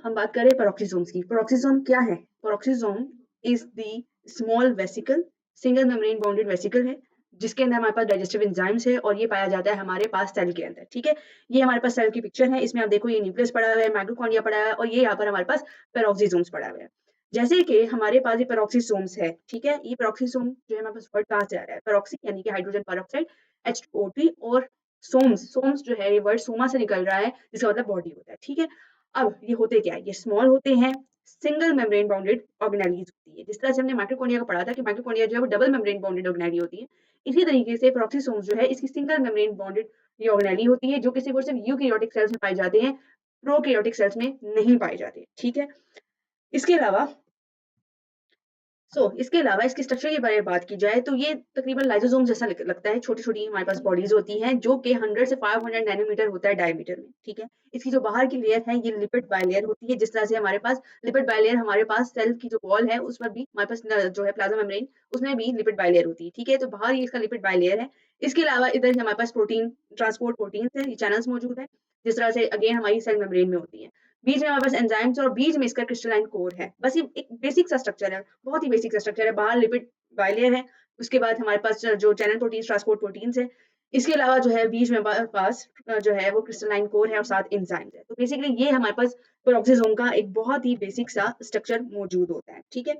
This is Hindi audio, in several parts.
हम बात करें पेरोक्सिसोम्स की। पेरोक्सिसोम क्या है? Peroxisome is the small vesicle, single membrane bounded vesicle है, जिसके अंदर हमारे पास डाइजेस्टिव एंजाइम्स है और ये पाया जाता है हमारे पास सेल के अंदर। ठीक है, ये हमारे पास सेल की पिक्चर है। इसमें आप देखो ये न्यूक्लियस पड़ा हुआ है, माइटोकॉन्ड्रिया पड़ा हुआ है और ये यहाँ पर हमारे पास पेरोक्सिसोम्स पड़ा हुआ है। जैसे कि हमारे पास ये पेरोक्सिसोम्स है, ठीक है, ये पेरोक्सिसोम जो है हमारे पास वर्ड कहाँ से आ रहा है? पेरोक्सी यानी कि हाइड्रोजन पेरोक्साइड H2O3 और सोम्स, सोम्स जो है ये वर्ड सोमा से निकल रहा है, जिसका मतलब बॉडी होता है। ठीक है, अब ये होते क्या है? ये स्मॉल होते हैं, सिंगल मेम्ब्रेन बाउंडेड ऑर्गेनेलीज होती है। जिस तरह से हमने माइटोकॉन्ड्रिया को पढ़ा था कि माइटोकॉन्ड्रिया जो है वो डबल मेम्ब्रेन बाउंडेड ऑर्गेनेली होती है, इसी तरीके से पेरोक्सिसोम्स जो है इसकी सिंगल मेम्ब्रेन बाउंडेड ये ऑर्गेनेली होती है, जो कि सिर्फ और सिर्फ यूकैरियोटिक सेल्स में पाए जाते हैं, प्रोकैरियोटिक सेल्स में नहीं पाए जाते। ठीक है, इसके अलावा इसके अलावा इसके स्ट्रक्चर के बारे में बात की जाए तो ये तकरीबन लाइसोसोम जैसा लगता है। छोटी-छोटी हमारे पास बॉडीज़ होती हैं जो कि 100 से 500 नैनोमीटर होता है डायमीटर में, ठीक है? इसकी जो बाहर की लेयर है ये लिपिड बायलेयर होती है। जिस तरह से हमारे पास लिपिड बायलेयर हमारे पास सेल की जो वॉल है उस पर भी हमारे पास जो है प्लाज्मा मेम्ब्रेन उसमें भी लिपिड बायलेयर होती है, ठीक है? तो बाहर ये इसका लिपिड बायलेयर है। इसके अलावा इधर हमारे पास प्रोटीन ट्रांसपोर्ट प्रोटीन्स हैं, ये चैनल्स मौजूद हैं, जिस तरह से अगेन हमारी सेल मेम्ब्रेन में होती है। बीच में हमारे पास एंजाइम्स और बीच में इसका क्रिस्टलाइन कोर है। बस ये एक बेसिक सा स्ट्रक्चर है, बहुत ही बेसिक सा स्ट्रक्चर है। बाहर लिपिड बाइलेयर है, उसके बाद हमारे पास जो चैनल प्रोटीन्स, ट्रांसपोर्ट प्रोटीन्स है। इसके अलावा जो है बीच में हमारे पास जो है वो क्रिस्टलाइन कोर है और साथ एंजाइम्स है। तो बेसिकली ये हमारे पास पेरोक्सिसोम का एक बहुत ही बेसिक सा स्ट्रक्चर मौजूद होता है, ठीक है?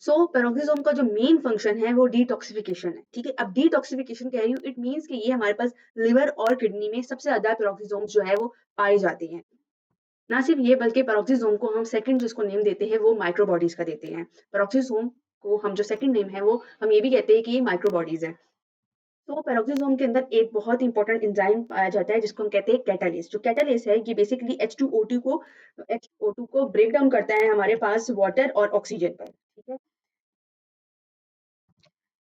पेरोक्सिसोम का जो मेन फंक्शन है वो डिटॉक्सिफिकेशन है, ठीक है? अब डिटॉक्सिफिकेशन कह रही हूँ, इट मीन्स कि ये हमारे पास लिवर और किडनी में सबसे ज़्यादा पेरोक्सिसोम्स जो है वो पाए जाते हैं। ना सिर्फ ये बल्कि पेरोक्सिसोम को हम सेकंड जिसको नेम देते हैं वो माइक्रोबॉडीज का देते हैं। पेरोक्सिसोम को हम जो सेकंड नेम है वो हम ये भी कहते हैं कि ये माइक्रोबॉडीज है। तो पेरोक्सिसोम के अंदर एक बहुत इंपॉर्टेंट एंजाइम पाया जाता है जिसको हम कहते हैं कैटालेस। जो कैटालेस है ये बेसिकली H2O2 को ब्रेक डाउन करता है हमारे पास वाटर और ऑक्सीजन पर, ठीक है?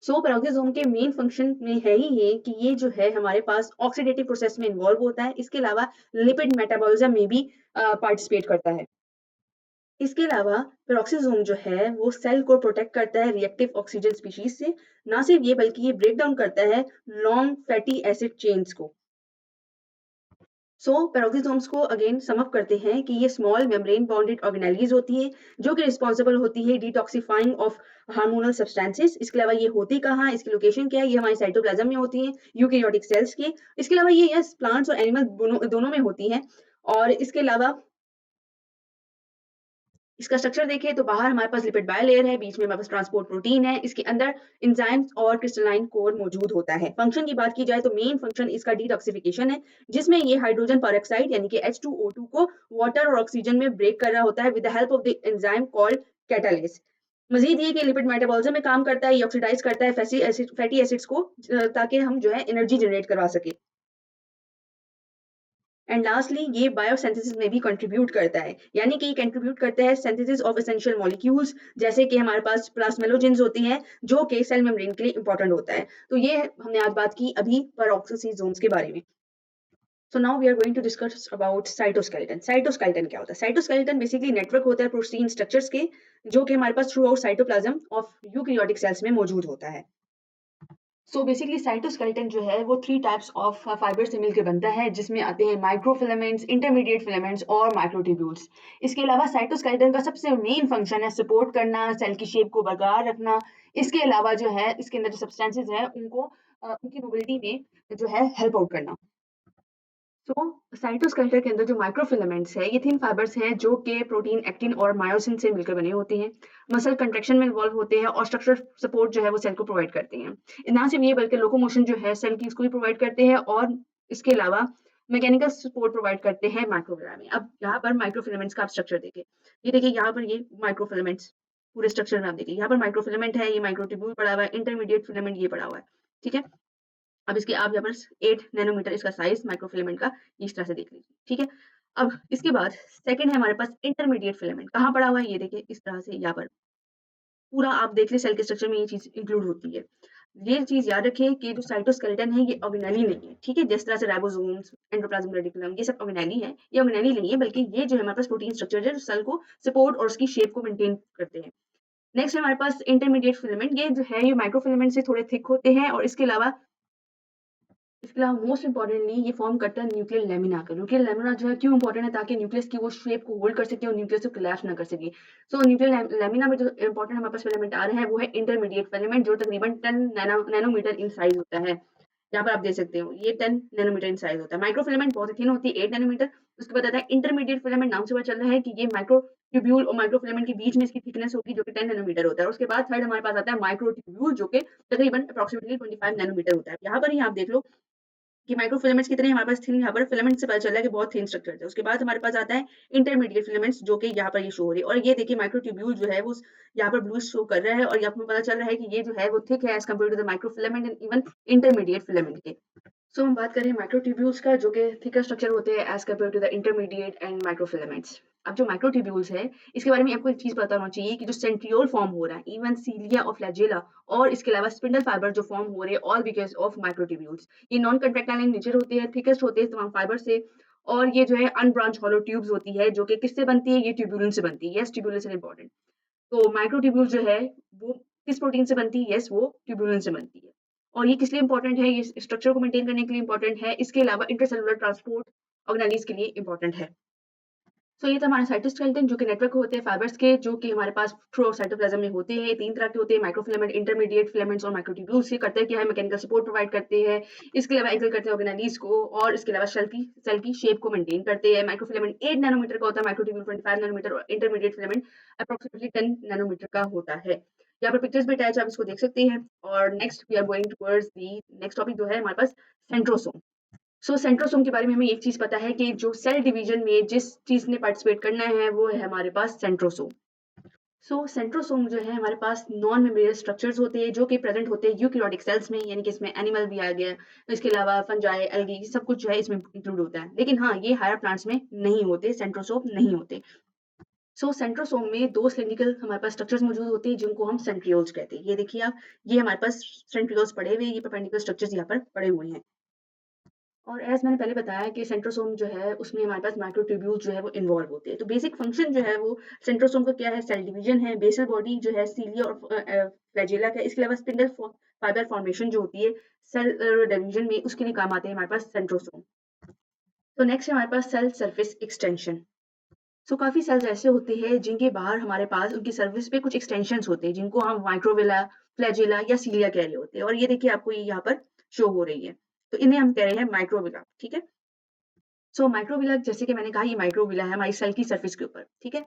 पेरोक्सिसोम के मेन फंक्शन में है ही ये कि ये जो है हमारे पास ऑक्सीडेटिव प्रोसेस में इन्वॉल्व होता है। इसके अलावा लिपिड मेटाबॉलिज्म में भी पार्टिसिपेट करता है। इसके अलावा पेरोक्सिसोम जो है वो सेल को प्रोटेक्ट करता है रिएक्टिव ऑक्सीजन स्पीशीज से। ना सिर्फ ये बल्कि ये ब्रेक डाउन करता है लॉन्ग फैटी एसिड चेन्स को। पेरोक्सिसोम्स को अगेन सम अप करते हैं कि ये स्मॉल मेम्ब्रेन बाउंडेड ऑर्गेनेलीज होती है जो कि रिस्पॉन्सिबल होती है डिटॉक्सिफाइंग ऑफ हार्मोनल सब्सटेंसेस। इसके अलावा ये होती कहाँ है, इसकी लोकेशन क्या है? ये हमारे साइटोप्लाज्म में होती है, यूकैरियोटिक सेल्स की। इसके अलावा ये यस प्लांट्स और एनिमल दोनों में होती हैं। और इसके अलावा इसका स्ट्रक्चर देखें तो बाहर हमारे पास लिपिड बायलेयर है, बीच में हमारे पास ट्रांसपोर्ट प्रोटीन है, इसके अंदर एंजाइम्स और क्रिस्टलाइन कोर मौजूद होता है। फंक्शन की बात की जाए तो मेन फंक्शन इसका डिटॉक्सिफिकेशन है, जिसमें ये हाइड्रोजन पेरोक्साइड यानी कि H2O2 को वाटर और ऑक्सीजन में ब्रेक कर रहा होता है with the help of the enzyme called catalase. मजीद ये कि लिपिड मेटाबॉलिज्म में काम करता है, ये ऑक्सीडाइज करता है फैटी एसिड्स को ताकि हम जो है एनर्जी जनरेट करवा सके। एंड लास्टली ये बायोसिंथेसिस में भी कंट्रीब्यूट करता है, यानी कि ये कंट्रीब्यूट करता है सिंथेसिस ऑफ एसेंशियल मॉलिक्यूल्स, जैसे कि हमारे पास प्लाज्मेलोजेंस होती हैं जो कि सेल मेम्ब्रेन के लिए इंपॉर्टेंट होता है। तो ये हमने आज बात की अभी पेरोक्सिसोम्स के बारे में। So now we are going to discuss about cytoskeleton. Cytoskeleton क्या होता है? साइटोस्केलेटन बेसिकली नेटवर्क होता है प्रोटीन स्ट्रक्चर्स के, जो कि हमारे pass through out cytoplasm of eukaryotic cells में मौजूद होता है। बेसिकली साइटोस्केलेटन जो है वो 3 टाइप्स ऑफ फाइबर से मिलकर बनता है, जिसमें आते हैं माइक्रोफिलामेंट्स, इंटरमीडिएट फिलामेंट्स और माइक्रोट्यूब्यूल्स। इसके अलावा साइटोस्केलेटन का सबसे मेन फंक्शन है सपोर्ट करना, सेल की शेप को बरकरार रखना। इसके अलावा जो है इसके अंदर जो सब्सटेंसेस हैं उनको उनकी मोबिलिटी में जो है हेल्प आउट करना। साइटोस्केलेटन के अंदर जो माइक्रोफिलामेंट्स है ये थिन फाइबर्स हैं जो कि प्रोटीन एक्टिन और मायोसिन से मिलकर बने होते हैं। मसल कंट्रैक्शन में इन्वॉल्व होते हैं और स्ट्रक्चरल सपोर्ट जो है वो सेल को प्रोवाइड करते हैं। ना सिर्फ ये बल्कि लोकोमोशन जो है सेल की इसको भी प्रोवाइड करते हैं और इसके अलावा मैकेनिकल सपोर्ट प्रोवाइड करते हैं माइक्रोफिलामेंट। अब यहाँ पर माइक्रोफिलामेंट्स का आप स्ट्रक्चर देखिए, ये देखिए यहाँ पर ये माइक्रोफिलामेंट्स पूरे स्ट्रक्चर में आप देखिए, यहाँ पर माइक्रोफिलामेंट है, ये माइक्रोट्यूब्यूल पड़ा हुआ है, इंटरमीडिएट फिलामेंट ये पड़ा हुआ है, ठीक है? अब इसके आप यहाँ पर 8 नैनोमीटर इसका साइज माइक्रोफिलामेंट का इस तरह से देख लीजिए, ठीक है? अब इसके बाद सेकंड है हमारे पास इंटरमीडिएट फिलामेंट, कहाँ पड़ा हुआ है? ये देखिए इस तरह से यहाँ पर पूरा आप देख लें सेल के स्ट्रक्चर में ये चीज़ इंक्लूड होती है। ये चीज़ याद रखें कि जो साइटोस्केलेटन है ये ऑर्गेनेली नहीं है, ठीक है? जिस तरह से राइबोसोम्स, एंडोप्लाज्मिक रेटिकुलम ये सब ऑर्गेनेली है, ये ऑर्गेनेली नहीं है बल्कि ये जो है हमारे पास प्रोटीन स्ट्रक्चर है जो सेल को सपोर्ट और उसकी शेप को मेंटेन करते हैं। नेक्स्ट है हमारे पास इंटरमीडिएट फिलामेंट, ये जो है ये माइक्रोफिलामेंट से थोड़े थिक होते हैं और इसके अलावा इसके अलावा मोस्ट इम्पोर्टेंटली ये फॉर्म करता है न्यूक्लियर लेमिना का। न्यूक्लियर लेमिना जो है क्यों इम्पोर्टेंट है, ताकि न्यूक्लियस की वो शेप को होल्ड कर सके और न्यूक्लियस को कोलैप्स ना कर सके। सो न्यूक्लियर लेमिना में जो इम्पोर्टेंट हमारे पास फिलामेंट आ रहे हैं वो है इंटरमीडिएट फिलामेंट, जो तकरीबन 10 नैनोमीटर इन साइज होता है। यहाँ पर आप देख सकते हो ये 10 नैनोमीटर इन साइज होता है। माइक्रो फिलामेंट बहुत ही थिन होती है 8 नैनोमीटर। उसके बाद आता है इंटरमीडिएट फिलामेंट, नाम से पता चल रहा है कि ये माइक्रो ट्यूब्यूल और माइक्रो फिलामेंट के बीच में इसकी थिकनेस होगी जो कि 10 नैनोमीटर होता है। और उसके बाद थर्ड हमारे पास आता है माइक्रो ट्यूब्यूल, जो कि तकरीबन अप्रोक्सीमेटली 25 नैनोमीटर होता है। यहाँ पर ही आप देख लो कि माइक्रो फिलामेंट्स कितने हमारे पास थिन, यहाँ पर फिलामेंट से पता चल रहा है कि बहुत थिन स्ट्रक्चर है। उसके बाद हमारे पास आता है इंटरमीडिएट फिलामेंट्स, जो कि यहाँ पर ये शो हो रही है। और ये देखिए माइक्रो ट्यूब्यूल जो है वो यहाँ पर ब्लू शो कर रहा है, और यहाँ पर पता चल रहा है कि ये जो है वो थिक है as compare to the micro filament and even intermediate filament के। सो हम बात करें माइक्रोट्यूब्यूल्स का, जो कि थिकर स्ट्रक्चर होते हैं as compare to the intermediate and microfilaments. अब जो माइक्रोट्यूब्यूल्स है इसके बारे में आपको एक चीज पता होना चाहिए कि जो सेंट्रियोल फॉर्म हो रहा है इवन सीलिया और फ्लैजेला, और इसके अलावा स्पिंडल फाइबर जो फॉर्म हो रहे हैं ऑल बिकॉज ऑफ माइक्रोट्यूब्यूल्स। ये नॉन कंट्रैक्टाइल इन नेचर होते हैं, थिकेस्ट होते हैं तमाम फाइबर से। और ये जो है अनब्रांच हॉलो ट्यूब्स होती है, जो कि किससे बनती है, ये ट्यूब्यूलिन से बनती है। Yes, tubulin is important. तो माइक्रोट्यूब्यूल जो है वो किस प्रोटीन से बनती है, यस वो ट्यूब्यूलिन से बनती है। और ये किस लिए इंपॉर्टेंट है, ये स्ट्रक्चर को मेंटेन करने के लिए इंपॉर्टेंट है, इसके अलावा इंटरसेलुलर ट्रांसपोर्ट ऑर्गेनेलिज के लिए इंपॉर्टेंट है। सो ये था हमारा साइटोस्केलेटन, जो कि नेटवर्क होते हैं फाइबर्स के, जो कि हमारे पास थ्रू साइटोप्लाज्म में होते हैं। तीन तरह के होते हैं, माइक्रोफिलामेंट, इंटरमीडिएट फिलामेंट्स और माइक्रोट्यूब्यूल्स। ये करते क्या है, मैकेनिकल सपोर्ट प्रोवाइड करते हैं। इसके अलावा एग्जर्ट करते हैं ऑर्गेनेलिज को, और इसके अलावा सेल की शेप को मेंटेन करते हैं। माइक्रोफिलामेंट 8 नैनोमीटर का होता है, माइक्रोट्यूब्यूल 25 नैनोमीटर, और इंटरमीडिएट फिलामेंट अप्रोक्सीमेटली 10 नैनोमीटर का होता है। यहाँ पर पिक्चर्स भी अटैच, आप इसको देख सकते हैं। और next we are going towards the next topic, जो है हमारे पास सेंट्रोसोम। सेंट्रोसोम के बारे में हमें एक चीज पता है कि जो सेल डिवीजन में जिस चीज ने पार्टिसिपेट करना है वो है हमारे पास सेंट्रोसोम। सेंट्रोसोम जो है हमारे पास नॉन मेम्ब्रेनस स्ट्रक्चर्स होते हैं, जो कि प्रेजेंट होते हैं यूकेरियोटिक सेल्स में, यानी कि इसमें एनिमल भी आ गया। इसके अलावा फंजाई, एल्गी, सब कुछ जो है इसमें इंक्लूड होता है। लेकिन हाँ, ये हायर प्लांट्स में नहीं होते, सेंट्रोसोम नहीं होते। सेंट्रोसोम में दो सिलिंड्रिकल हमारे पास स्ट्रक्चर्स मौजूद होते हैं, जिनको हम सेंट्रियोल्स कहते हैं। ये देखिए आप, ये हमारे पास सेंट्रियोल्स पड़े हुए हैं, ये परपेंडिकुलर स्ट्रक्चर्स यहाँ पर पड़े हुए हैं। और एज़ मैंने पहले बताया कि सेंट्रोसोम जो है उसमें हमारे पास माइक्रोट्यूब्यूल जो है वो इन्वॉल्व होते हैं। तो बेसिक फंक्शन जो है वो सेंट्रोसोम का क्या है, सेल डिवीजन है। बेसल बॉडी जो है सीलिया और फ्लैजेला का। इसके अलावा स्पिंडल फाइबर फॉर्मेशन जो होती है सेल डिवीजन में, उसके लिए काम आते हैं हमारे पास सेंट्रोसोम। तो नेक्स्ट है हमारे पास सेल सरफेस एक्सटेंशन। काफ़ी सेल्स ऐसे होते हैं जिनके बाहर हमारे पास उनकी सर्फेस पे कुछ एक्सटेंशंस होते हैं, जिनको हम माइक्रोविला, फ्लैजिला या सीलिया कह रहे होते हैं। और ये देखिए आपको ये यहाँ पर शो हो रही है। तो इन्हें हम कह रहे हैं माइक्रोविला, ठीक है। माइक्रोविला, जैसे कि मैंने कहा, ये माइक्रोविला है हमारी सेल की सरफेस के ऊपर, ठीक है।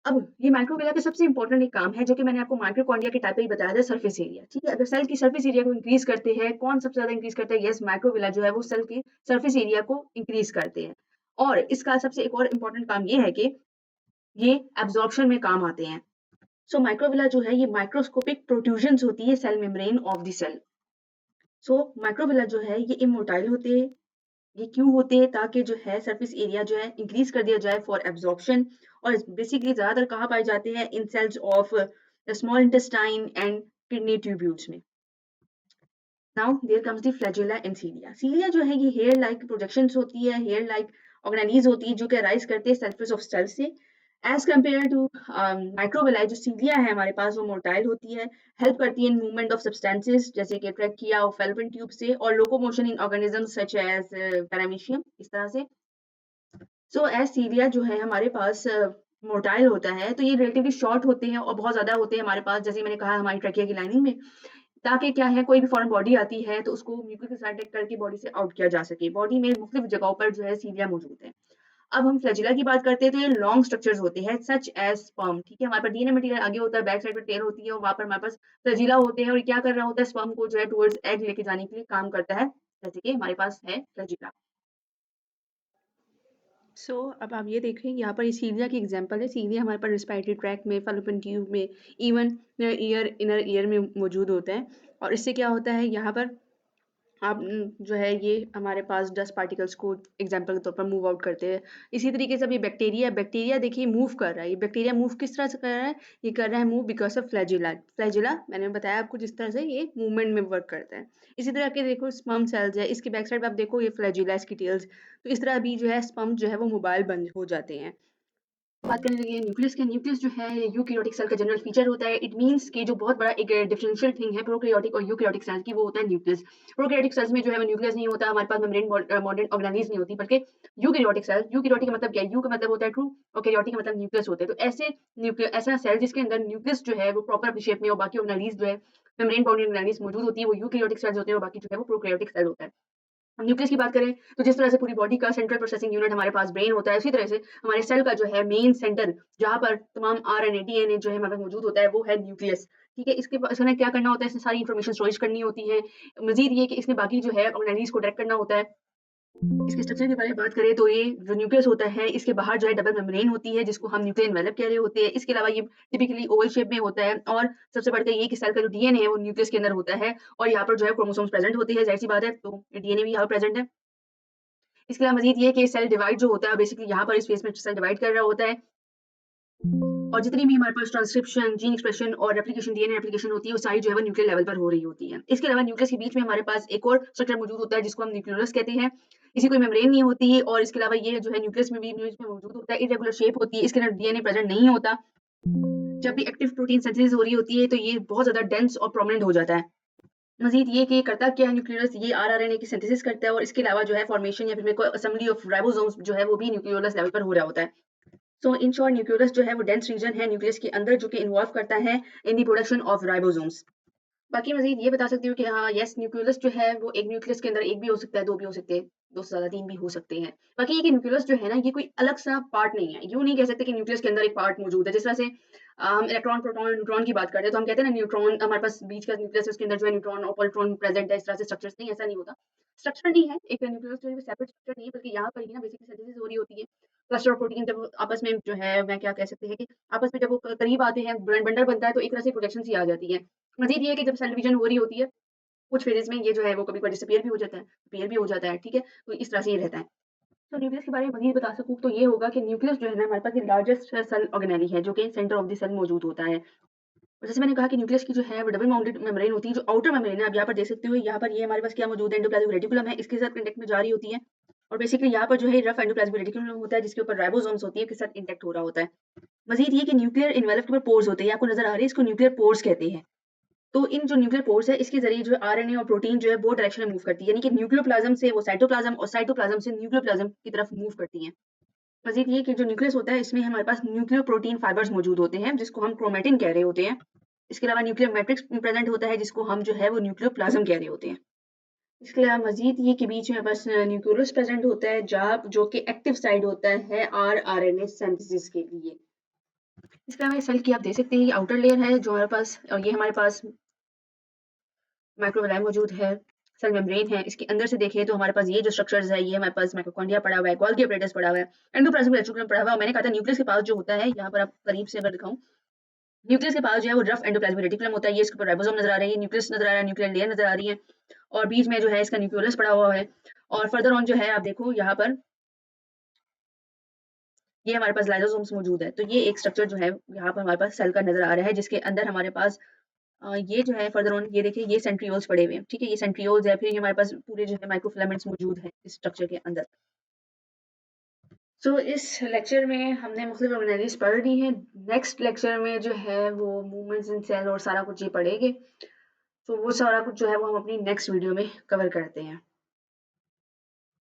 अब ये माइक्रोविला का सबसे इंपॉर्टेंट एक काम है, जो कि मैंने आपको माइटोकॉन्ड्रिया के टाइप पे ही बताया था, सरफेस एरिया, ठीक है। अगर सेल की सरफेस एरिया को इंक्रीज करते हैं, कौन सबसे ज्यादा इंक्रीज करता है, यस माइक्रोविला जो है वो सेल की सरफेस एरिया को इंक्रीज करते हैं। और इसका सबसे एक और इम्पोर्टेंट काम ये है कि ये एब्जॉर्प्शन में काम आते हैं। माइक्रोविला जो है ये माइक्रोस्कोपिक प्रोट्रूजन्स होती है cell membrane of the cell. Microvilli जो है ये इमोटाइल होते हैं। ये क्यों होते हैं, ताकि जो है सरफेस एरिया जो है इंक्रीज कर दिया जाए फॉर एब्जॉर्प्शन। और बेसिकली ज्यादातर कहाँ पाए जाते हैं, in cells of the small intestine and kidney tubules में। Now there comes the flagella and cilia. Cilia जो है ये हेयर लाइक प्रोजेक्शंस होती है, हेयर लाइक ऑर्गेनेलिज होती है, जो कि राइज करते हैं सरफेस ऑफ सेल से। एज कम्पेयर टू माइक्रोविला, जो सीलिया है हमारे पास वो मोटाइल होती है, हेल्प करती है इन मूवमेंट ऑफ सब्सटेंसेस जैसे कि ट्रैकिया और फेलोपियन ट्यूब से, और locomotion in organisms such as paramecium, इस तरह से। एज सीलिया जो है हमारे पास मोटाइल होता है, तो ये रिलेटिवली शॉर्ट होते हैं और बहुत ज्यादा होते हैं हमारे पास, जैसे मैंने कहा हमारी ट्रैकिया की लाइनिंग में। ताकि क्या है, कोई भी फॉरेन बॉडी आती है तो उसको म्यूकस के साथ अटैक करके बॉडी से आउट किया जा सके। बॉडी में मुख्तलिफ जगहों पर जो है सीलिया मौजूद है। अब हम फ्लैजिला की बात करते हैं, तो ये लॉन्ग स्ट्रक्चर्स होते हैं सच एज स्पर्म, ठीक है। हमारे पास डीएनए मटेरियल आगे होता है, बैक साइड पर टेल होती है, और वहां पर हमारे पास फ्लैजिला होते हैं, और ये क्या कर रहा होता है, स्पर्म को जो है टुवर्ड्स एग लेके जाने के लिए काम करता है, जैसे कि हमारे पास है फ्लैजिला। अब आप ये देखें, यहाँ पर ये सीलिया की एग्जांपल है। सीलिया हमारे पास रिस्पायरेटरी ट्रैक में, फैलोपियन ट्यूब में, इवन ईयर, इनर ईयर में मौजूद होता है। और इससे क्या होता है, यहाँ पर आप जो है ये हमारे पास डस्ट पार्टिकल्स को एग्जांपल के तौर पर मूव आउट करते हैं। इसी तरीके से अब ये बैक्टीरिया बैक्टीरिया देखिए मूव कर रहा है। ये बैक्टीरिया मूव किस तरह से कर रहा है, ये कर रहा है move because of flagella. Flagella मैंने बताया आपको जिस तरह से ये मूवमेंट में वर्क करता है। इसी तरह के देखो स्पर्म सेल्स है, इसके बैक साइड पे आप देखो ये फ्लैजिला, इसकी टेल्स। तो इस तरह भी जो है स्पर्म जो है वो मोबाइल बंद हो जाते हैं। बात करने लगे न्यूक्लियस के। न्यूक्लियस जो है यूकैरियोटिक सेल का जनरल फीचर होता है। इट मीन्स कि जो बहुत बड़ा एक डिफरेंशियल थिंग है प्रोकैरियोटिक और यूकैरियोटिक सेल्स की, वो होता है न्यूक्लियस। प्रोकैरियोटिक सेल्स में जो है वो न्यूक्लियस नहीं होता, हमारे पास मेम्ब्रेन बॉन्डेड ऑर्गेनेल्स नहीं होती, बल्कि यूकैरियोटिक सेल, यूकैरियोटिक का मतलब क्या है, यू का मतलब होता है ट्रू और कैरियोटिक का मतलब न्यूक्लियस होते हैं। तो ऐसा सेल जिसके अंदर न्यूक्लियस जो है वो प्रॉपर अपनी शेप में और बाकी ऑर्गेनेल्स जो है मेम्ब्रेन बॉन्डेड ऑर्गेनेल्स मौजूद होती है, वो यूकैरियोटिक सेल्स होते हैं, और बाकी जो है वो प्रोकैरियोटिक सेल होता है। हम न्यूक्लियस की बात करें तो जिस तरह से पूरी बॉडी का सेंट्रल प्रोसेसिंग यूनिट हमारे पास ब्रेन होता है, उसी तरह से हमारे सेल का जो है मेन सेंटर, जहाँ पर तमाम आरएनए डीएनए जो है हमारे पास मौजूद होता है, वो है न्यूक्लियस। ठीक है, इसने क्या करना होता है, इसने सारी इंफॉर्मेशन स्टोरेज करनी होती है। मजीद ये कि इसने बाकी जो है ऑर्गेनेल्स को डायरेक्ट करना होता है। इसके स्ट्रक्चर के बारे में बात करें तो ये जो न्यूक्लियस होता है, इसके बाहर जो है डबल मेम्ब्रेन होती है, जिसको हम न्यूक्लियर एनवेलप कह रहे होते हैं। इसके अलावा ये टिपिकली ओवल शेप में होता है, और सबसे बढ़कर ये कि सेल का जो डीएनए है वो न्यूक्लियस के अंदर होता है, और यहाँ पर जो है क्रोमोसोम्स प्रेजेंट होते हैं, जाहिर सी बात है, तो डीएनए भी यहाँ प्रेजेंट है। इसके अलावा मज़ीद ये कि सेल डिवाइड जो होता है बेसिकली यहाँ पर इस फेज़ में सेल डिवाइड कर रहा होता है, और जितनी भी हमारे पास ट्रांसक्रिप्शन, जीन एक्सप्रेशन और रेप्लिकेशन, डीएनए रेप्लिकेशन होती है, वो सारी जो है वो न्यूक्लियर लेवल पर हो रही होती है। इसके अलावा न्यूक्लियस के बीच में हमारे पास एक और स्ट्रक्चर मौजूद होता है, जिसको हम न्यूक्लियोलस कहते हैं। इसी कोई मेम्ब्रेन नहीं होती, और इसके अलावा ये जो है न्यूक्लियस में भी बीच में मौजूद होता है, इर्रेगुलर शेप होती है, इसके अंदर डीएनए प्रेजेंट नहीं होता। जब भी एक्टिव प्रोटीन सिंथेसिस हो रही होती है तो ये बहुत ज़्यादा डेंस और प्रोमिनेंट हो जाता है। मज़ीद ये कि करता क्या है न्यूक्लियोलस, ये आरआरएनए की सिंथेसिस करता है, और इसके अलावा जो है फॉर्मेशन या फिर असेंबली ऑफ राइबोसोम्स जो है वो भी न्यूक्लियोलस लेवल पर हो रहा होता है। सो इन शॉर्ट न्यूक्लियोलस जो है वो डेंस रीजन है न्यूक्लियस के अंदर, जो कि इन्वॉल्व करता है in the production of ribosomes. बाकी मज़ीद ये बता सकती हूँ कि हाँ, येस न्यूक्लियस जो है वो एक न्यूक्लियस के अंदर एक भी हो सकता है, 2 भी हो सकते हैं, 2 से ज़्यादा 3 भी हो सकते हैं। बाकी ये कि न्यूक्लियस जो है ना, ये कोई अलग-सा पार्ट नहीं है। यूँ नहीं कह सकते कि न्यूक्लियस के अंदर एक पार्ट मौजूद है। जिस तरह से हम इलेक्ट्रॉन, प्रोटॉन, न्यूट्रॉन की बात करते हैं, तो हम कहते हैं ना न्यूट्रॉन हमारे पास बीच का न्यूक्लियस है, उसके अंदर जो है न्यूट्रॉन और पॉज़िट्रॉन प्रेज़ेंट है, इस तरह से स्ट्रक्चर्स नहीं, ऐसा नहीं होता। स्ट्रक्चर नहीं है, एक न्यूक्लियस जो है सेपरेट स्ट्रक्चर नहीं है, बल्कि यहाँ पर ही ना बेसिकली सिंथेसिस हो रही होती है। क्लस्टर ऑफ प्रोटीन जब आपस में जो है, मैं क्या कह सकते हैं कि आपस में जब वो करीब आते हैं, बंडल बनता है, तो एक तरह से प्रोटेक्शन सी आ जाती है। मज़ीद ये है कि जब सेल डिवीजन हो रही होती है, कुछ फेजेस में ये जो है वो कभी-कभार डिसअपीयर भी हो जाता है, अपीयर भी हो जाता है, ठीक है? तो इस तरह से ये रहता है। तो न्यूक्लियस के बारे में मज़ीद बता सकूँ तो ये होगा कि न्यूक्लियस जो है ना, हमारे पास ये लार्जेस्ट सेल ऑर्गेनेली है, जो कि सेंटर ऑफ द सेल मौजूद होता है। और जैसे मैंने कहा कि न्यूक्लियस की जो है वो डबल बाउंडेड मेम्ब्रेन होती है, जो आउटर मेम्ब्रेन है, आप यहाँ पर देख सकते हो, यहाँ पर ये हमारे पास क्या मौजूद है, एंडोप्लाज्मिक रेटिकुलम है, इसके साथ कांटेक्ट में जा रही होती है। और बेसिकली यहाँ पर जो है रफ एंडोप्लाज्मिक रेटिकुलम होता है, जिसके ऊपर राइबोसोम्स होती है, के साथ इंटैक्ट हो रहा होता है। मज़ीद ये कि न्यूक्लियर एनवेलप के ऊपर पोर्स होते हैं, ये आपको नज़र आ रही है, इसको न्यूक्लियर पोर्स कहते हैं। तो इन जो न्यूक्लियर पोर्स है, इसके ज़रिए जो है आरएनए और प्रोटीन जो है वो डायरेक्शन में मूव करती है, यानी कि न्यूक्लियोप्लाज़्म से वो साइटोप्लाज़्म, और साइटोप्लाज़्म से न्यूक्लियोप्लाज़्म की तरफ मूव करती हैं। मज़ीद ये कि जो न्यूक्लियस होता है, इसमें हमारे पास न्यूक्लियो प्रोटीन फाइबर्स मौजूद होते हैं, जिसको हम क्रोमैटिन कह रहे होते हैं। इसके अलावा न्यूक्लियर मैट्रिक्स प्रेज़ेंट होता है, जिसको हम जो है वो न्यूक्लियोप्लाज़्म कह रहे होते हैं। इसके अलावा मज़ीद ये कि बीच में बस न्यूक्लियस प्रेज़ेंट होता है, जहाँ जो कि एक्टिव साइट होता है आरआरएनए सिंथेसिस के लिए। इसके अलावा सेल की आप देख सकते हैं, ये आउटर लेयर है जो हमारे पास, और ये हमारे पास माइक्रोविलाई मौजूद है, सेल मेम्ब्रेन है। इसके अंदर से देखें तो हमारे पास ये जो स्ट्रक्चर्स है, ये हमारे पास माइटोकॉन्ड्रिया पड़ा हुआ है, गोल्गी apparatus पड़ा हुआ है, एंडोप्लाज्मिक रेटिकुलम पड़ा हुआ है, और मैंने कहा था न्यूक्लियस के पास जो होता है, यहाँ पर आप करीब से अगर दिखाऊं, न्यूक्लियस के पास जो है वो रफ एंडोप्लाज्मिक रेटिकुलम होता है, ये इसके ऊपर राइबोसोम नजर आ रही है, न्यूक्लियस नजर आ रहा है, न्यूक्लियर लेयर नजर आ रही है, और बीच में जो है इसका न्यूक्लियोलस पड़ा हुआ है। और फर्दर ऑन जो है आप देखो यहाँ पर, ये हमारे पास लाइसोसोम्स मौजूद है। तो ये एक स्ट्रक्चर जो है यहाँ पर हमारे पास सेल का नजर आ रहा है, जिसके अंदर हमारे पास ये जो है फर्दर ऑन, ये देखिए ये सेंट्रियोल्स पड़े हुए हैं, ठीक है, ये सेंट्रियोल्स है, फिर ये हमारे पास पूरे जो है माइक्रोफिलामेंट्स मौजूद हैं इस स्ट्रक्चर के अंदर। सो इस लेक्चर में हमने मुख्तलिफ ऑर्गेनाइजेज पढ़ ली हैं। नेक्स्ट लेक्चर में जो है वो मूवमेंट्स इन सेल और सारा कुछ ये पढ़ेंगे। तो वो सारा कुछ जो है वो हम अपनी नेक्स्ट वीडियो में कवर करते हैं।